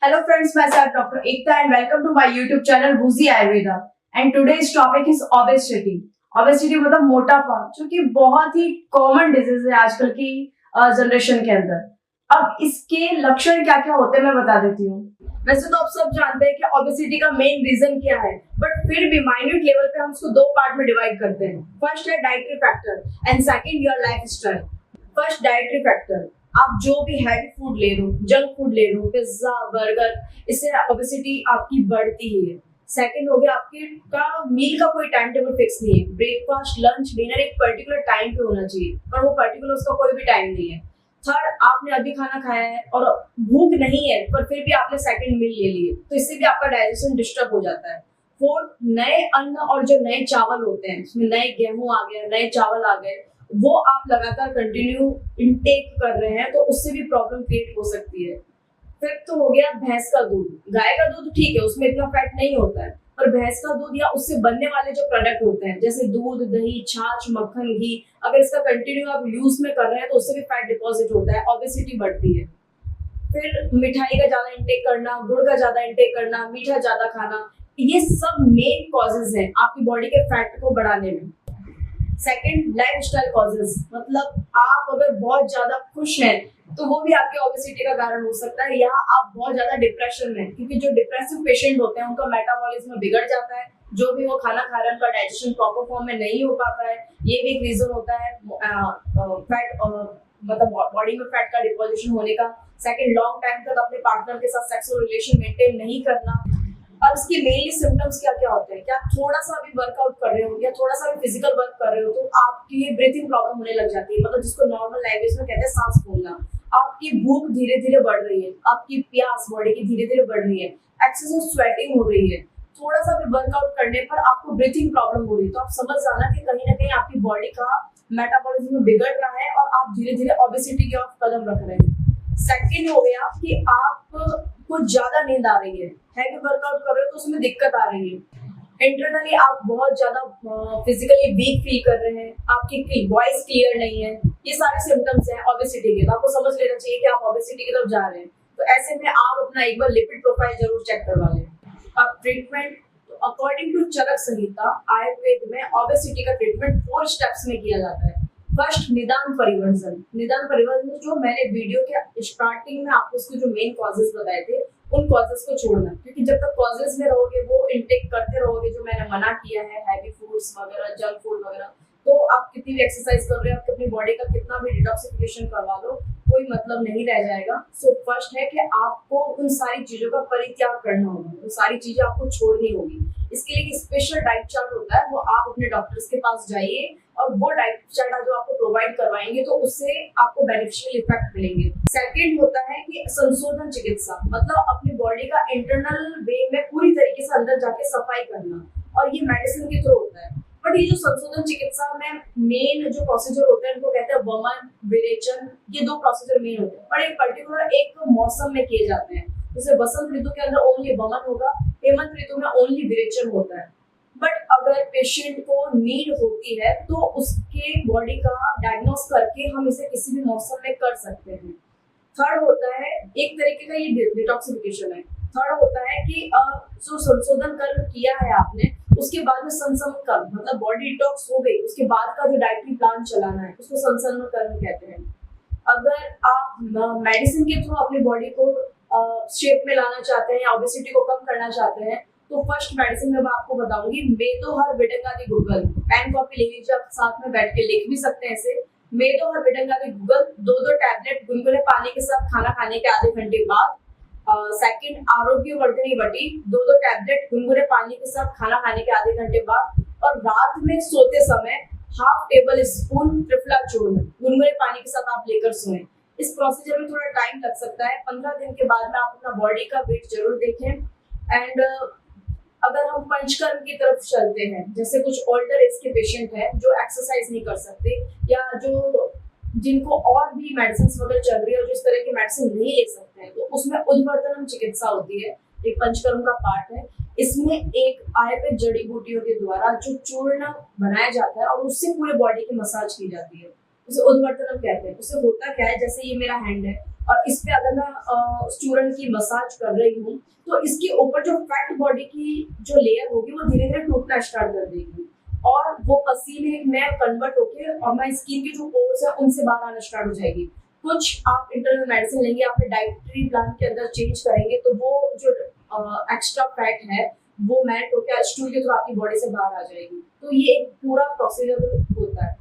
Hello friends, myself Dr. Ekta and welcome to my YouTube channel Woozy Ayurveda. And today's topic is obesity. Obesity मतलब मोटापा, जो कि बहुत ही common disease है आजकल की जनरेशन के अंदर। अब इसके लक्षण क्या क्या होते हैं मैं बता देती हूँ। वैसे तो आप सब जानते हैं कि ओबेसिटी का मेन रीजन क्या है, बट फिर भी माइन्यूट लेवल पे हम उसको दो पार्ट में डिवाइड करते हैं। फर्स्ट है dietary factor and second your life style. First dietary factor, आप जो भी हैवी फूड ले रहे हो, जंक फूड ले रहे हो, पिज्जा बर्गर, इससे ओबेसिटी आपकी बढ़ती ही है। सेकंड हो गया आपके का मील का कोई टाइम टेबल फिक्स नहीं है। ब्रेकफास्ट लंच डिनर एक पर्टिकुलर टाइम पे होना चाहिए, पर वो पर्टिकुलर उसका कोई भी टाइम नहीं है। थर्ड, आपने अभी खाना खाया है और भूख नहीं है पर फिर भी आपने सेकंड मील ले लिए, तो इससे भी आपका डाइजेशन डिस्टर्ब हो जाता है। फोर्थ, नए अन्न और जो नए चावल होते हैं, उसमें नए गेहूं आ गए, नए चावल आ गए, वो आप लगातार कंटिन्यू इनटेक कर रहे हैं तो उससे भी प्रॉब्लम क्रिएट हो सकती है। फिफ्थ तो हो गया भैंस का दूध। गाय का दूध ठीक है, उसमें इतना फैट नहीं होता है, पर भैंस का दूध या उससे बनने वाले जो प्रोडक्ट होते हैं जैसे दूध, दही, छाछ, मक्खन, घी, अगर इसका कंटिन्यू आप यूज में कर रहे हैं तो उससे भी फैट डिपॉजिट होता है, ओबेसिटी बढ़ती है। फिर मिठाई का ज्यादा इंटेक करना, गुड़ का ज्यादा इंटेक करना, मीठा ज्यादा खाना, ये सब मेन कॉजेज हैं आपकी बॉडी के फैट को बढ़ाने में। सेकंड, लाइफस्टाइल कॉजेज, मतलब आप अगर बहुत ज्यादा खुश हैं तो वो भी आपके ओबेसिटी का कारण हो सकता है, या आप बहुत ज्यादा डिप्रेशन में, क्योंकि जो डिप्रेसिव पेशेंट होते हैं उनका मेटाबॉलिज्म बिगड़ जाता है, जो भी वो खाना खा रहे हैं उनका डाइजेशन प्रॉपर फॉर्म में नहीं हो पाता है। ये भी एक रीजन होता है फैट, मतलब बॉडी में फैट का डिपोजिशन होने का। सेकंड, लॉन्ग टाइम तक अपने पार्टनर के साथ सेक्सुअल रिलेशन मेंटेन नहीं करना। अब इसके मेनली सिम्टम्स क्या क्या होते हैं, क्या थोड़ा सा भी वर्कआउट कर रहे हो या थोड़ा सा भी फिजिकल वर्क कर रहे हो तो आपकी ब्रीथिंग प्रॉब्लम होने लग जाती है, मतलब जिसको नॉर्मल लैंग्वेज में कहते हैं सांस फूलना। आपकी भूख धीरे धीरे बढ़ रही है, आपकी प्यास बॉडी की धीरे धीरे बढ़ रही है, एक्सेसिव स्वेटिंग हो रही है, थोड़ा सा भी वर्कआउट करने पर आपको ब्रीथिंग प्रॉब्लम हो रही है, तो आप समझ जाना कि कहीं ना कहीं आपकी बॉडी का मेटाबॉलिज्म बिगड़ रहा है और आप धीरे धीरे ओबेसिटी की ओर कदम रख रहे हैं। सेकंड हो गया कि आपको ज्यादा नींद आ रही है, हैवी वर्कआउट कर रहे हो तो उसमें दिक्कत आ रही है, इंटरनली आप बहुत ज्यादा फिजिकली वीक फील कर रहे हैं, आपकी वॉइस क्लियर नहीं है, ये सारे सिम्टम्स हैं ओबेसिटी के, तो आपको समझ लेना चाहिए कि आप ओबेसिटी की तरफ जा रहे हैं। तो ऐसे में आप अपना एक बार लिपिड प्रोफाइल जरूर चेक करवा लें। अब ट्रीटमेंट, अकॉर्डिंग टू चरक संहिता आयुर्वेद में ओबेसिटी का ट्रीटमेंट 4 स्टेप्स में किया जाता है। फर्स्ट, निदान परिवर्जन। निदान परिवर्जन जो मैंने वीडियो के स्टार्टिंग में आपको उसके जो मेन कॉजेस बताए थे उन कॉजेस को छोड़ना, क्योंकि जब तक कॉजेस में रहोगे, वो इंटेक करते रहोगे जो मैंने मना किया है, हैवी फूड्स वगैरह, जंक फूड वगैरह, तो आप कितनी भी एक्सरसाइज कर रहे हो, आप अपनी बॉडी का कितना भी डिटॉक्सिफिकेशन करवा लो, कोई मतलब नहीं रह जाएगा। सो फर्स्ट है कि आपको उन सारी चीजों का परित्याग करना होगा, वो सारी चीजें आपको छोड़नी होगी। इसके लिए स्पेशल डाइट चार्ट होता है, वो आप अपने डॉक्टर्स के पास जाइए और वो डाइट चार्ट जो आपको प्रोवाइड करवाएंगे तो उससे आपको बेनिफिशियल इफेक्ट मिलेंगे। सेकंड होता है कि संशोधन चिकित्सा, मतलब अपनी बॉडी का इंटरनल वे में पूरी तरीके से अंदर जाके सफाई करना, और ये मेडिसिन के थ्रू होता है। बट ये जो संशोधन चिकित्सा में मेन जो प्रोसीजर होते हैं उनको कहते हैं वमन, विरेचन, ये 2 प्रोसीजर मेन होते हैं, और एक पर्टिकुलर एक मौसम में किए जाते हैं। जैसे बसंत ऋतु के अंदर ओनली वमन होगा, हेमंत ऋतु में ओनली विरेचन होता है। बट अगर पेशेंट को नीड होती है तो उसके बॉडी का डायग्नोस करके हम इसे किसी भी मौसम में कर सकते हैं। थर्ड होता है, एक तरीके का ये डिटॉक्सिफिकेशन है। थर्ड होता है कि जो संशोधन कर्म किया है आपने, उसके बाद में संसमन कर्म, मतलब बॉडी डिटॉक्स हो गई, उसके बाद का जो डाइटरी प्लान चलाना है उसको संसमन कर्म कहते हैं। अगर आप मेडिसिन के थ्रू अपनी बॉडी को शेप में लाना चाहते हैं या ओबेसिटी को कम करना चाहते हैं तो फर्स्ट मेडिसिन में मैं आपको बताऊंगी मेदो हर विडंगादि गुगल। पेन कॉपी ले लीजिए, आप साथ में बैठ के लिख भी सकते हैं इसे। मेदो हर विडंगादि गुगल 2 टैबलेट गुनगुने पानी के साथ खाना खाने के आधे घंटे बाद। सेकंड, आरोग्य वर्धनी वटी 2 टैबलेट गुनगुने पानी के साथ खाना खाने के आधे घंटे बाद, और रात में सोते समय हाफ टेबल स्पून त्रिफला चूर्ण गुनगुने पानी के साथ आप लेकर सोएं। इस प्रोसीजर में थोड़ा टाइम लग सकता है, 15 दिन के बाद में आप अपना बॉडी का वेट जरूर देखें। एंड अगर हम पंचकर्म की तरफ चलते हैं, जैसे कुछ ओल्डर एज के पेशेंट हैं जो एक्सरसाइज नहीं कर सकते या जो जिनको और भी मेडिसिन वगैरह चल रही है और जिस तरह की मेडिसिन नहीं ले सकते हैं, तो उसमें उद्वर्तनम चिकित्सा होती है, एक पंचकर्म का पार्ट है। इसमें एक आयुर्वेद जड़ी बूटियों के द्वारा जो चूर्ण बनाया जाता है और उससे पूरे बॉडी की मसाज की जाती है, उसे उद्वर्तनम कहते हैं। उसे होता क्या है, जैसे ये मेरा हैंड है, और इस पे अगर मैं स्टूडेंट की मसाज कर रही हूँ तो इसके ऊपर जो फैट बॉडी की जो लेयर होगी वो धीरे धीरे टूटना स्टार्ट कर देगी और वो पसीने में कन्वर्ट होके और मैं स्किन के जो पोर्स है उनसे बाहर आना स्टार्ट हो जाएगी। कुछ आप इंटरनल मेडिसिन लेंगे, अपने डाइटरी प्लान के अंदर चेंज करेंगे तो वो जो एक्स्ट्रा फैट है वो मेल्ट होकर स्टूल के थ्रू आपकी बॉडी से बाहर आ जाएगी। तो ये एक पूरा प्रोसीजर होता है।